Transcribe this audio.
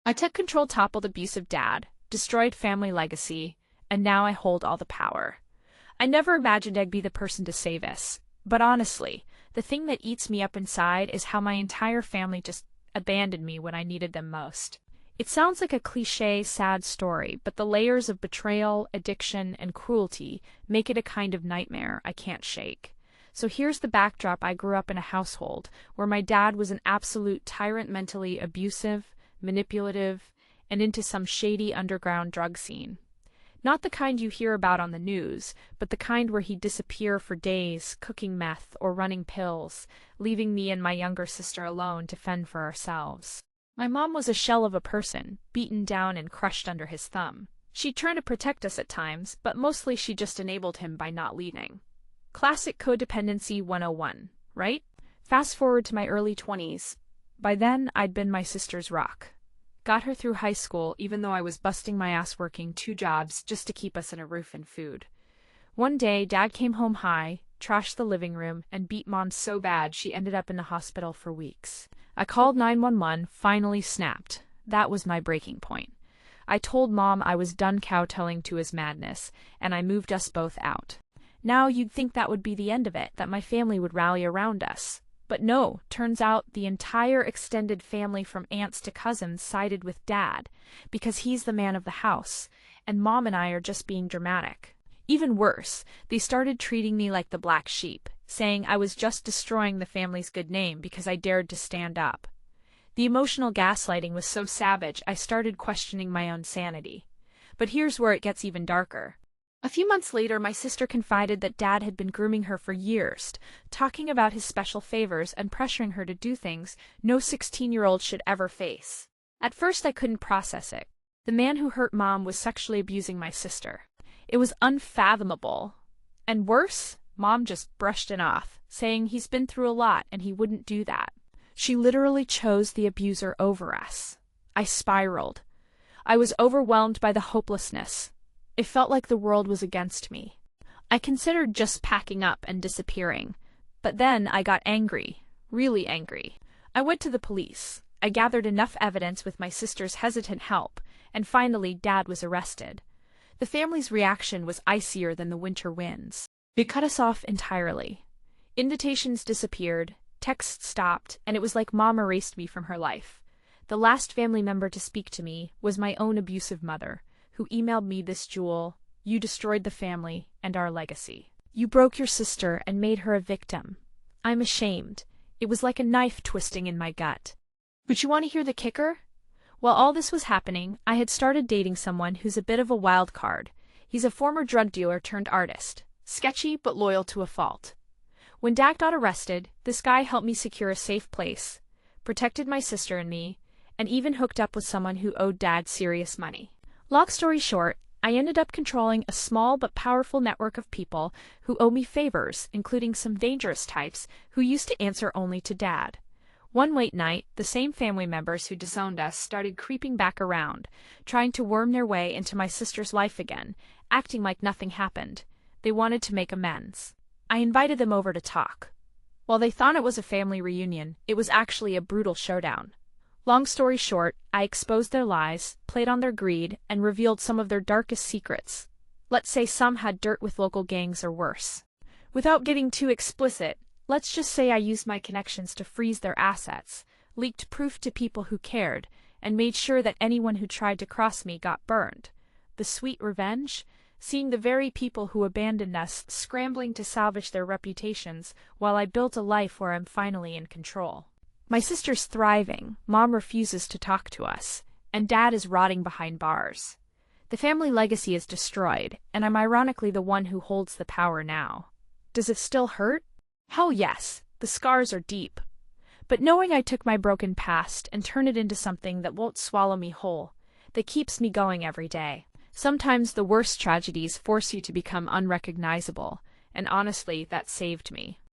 I took control, toppled abusive dad, destroyed family legacy, and now I hold all the power. I never imagined I'd be the person to say this, but honestly, the thing that eats me up inside is how my entire family just abandoned me when I needed them most. It sounds like a cliché, sad story, but the layers of betrayal, addiction, and cruelty make it a kind of nightmare I can't shake. So here's the backdrop. I grew up in a household where my dad was an absolute tyrant, mentally abusive, manipulative, and into some shady underground drug scene. Not the kind you hear about on the news, but the kind where he'd disappear for days, cooking meth or running pills, leaving me and my younger sister alone to fend for ourselves. My mom was a shell of a person, beaten down and crushed under his thumb. She'd try to protect us at times, but mostly she just enabled him by not leaving. Classic codependency 101, right? Fast forward to my early 20s. By then, I'd been my sister's rock. Got her through high school even though I was busting my ass working 2 jobs just to keep us in a roof and food. One day, Dad came home high, trashed the living room, and beat Mom so bad she ended up in the hospital for weeks. I called 911, finally snapped. That was my breaking point. I told Mom I was done kowtowing to his madness, and I moved us both out. Now you'd think that would be the end of it, that my family would rally around us. But no, turns out the entire extended family from aunts to cousins sided with Dad, because he's the man of the house, and Mom and I are just being dramatic. Even worse, they started treating me like the black sheep, saying I was just destroying the family's good name because I dared to stand up. The emotional gaslighting was so savage I started questioning my own sanity. But here's where it gets even darker. A few months later, my sister confided that Dad had been grooming her for years, talking about his special favors and pressuring her to do things no 16-year-old should ever face. At first, I couldn't process it. The man who hurt Mom was sexually abusing my sister. It was unfathomable. And worse, Mom just brushed it off, saying he's been through a lot and he wouldn't do that. She literally chose the abuser over us. I spiraled. I was overwhelmed by the hopelessness. It felt like the world was against me. I considered just packing up and disappearing. But then I got angry, really angry. I went to the police. I gathered enough evidence with my sister's hesitant help, and finally Dad was arrested. The family's reaction was icier than the winter winds. It cut us off entirely. Invitations disappeared, texts stopped, and it was like Mom erased me from her life. The last family member to speak to me was my own abusive mother, who emailed me this jewel: "You destroyed the family and our legacy. You broke your sister and made her a victim. I'm ashamed." It was like a knife twisting in my gut. But you want to hear the kicker? While all this was happening, I had started dating someone who's a bit of a wild card. He's a former drug dealer turned artist. Sketchy, but loyal to a fault. When Dad got arrested, this guy helped me secure a safe place, protected my sister and me, and even hooked up with someone who owed Dad serious money. Long story short, I ended up controlling a small but powerful network of people who owe me favors, including some dangerous types who used to answer only to Dad. One late night, the same family members who disowned us started creeping back around, trying to worm their way into my sister's life again, acting like nothing happened. They wanted to make amends. I invited them over to talk. While they thought it was a family reunion, it was actually a brutal showdown. Long story short, I exposed their lies, played on their greed, and revealed some of their darkest secrets. Let's say some had dirt with local gangs or worse. Without getting too explicit, let's just say I used my connections to freeze their assets, leaked proof to people who cared, and made sure that anyone who tried to cross me got burned. The sweet revenge? Seeing the very people who abandoned us scrambling to salvage their reputations while I built a life where I'm finally in control. My sister's thriving, Mom refuses to talk to us, and Dad is rotting behind bars. The family legacy is destroyed, and I'm ironically the one who holds the power now. Does it still hurt? Hell yes, the scars are deep. But knowing I took my broken past and turned it into something that won't swallow me whole, that keeps me going every day. Sometimes the worst tragedies force you to become unrecognizable, and honestly, that saved me.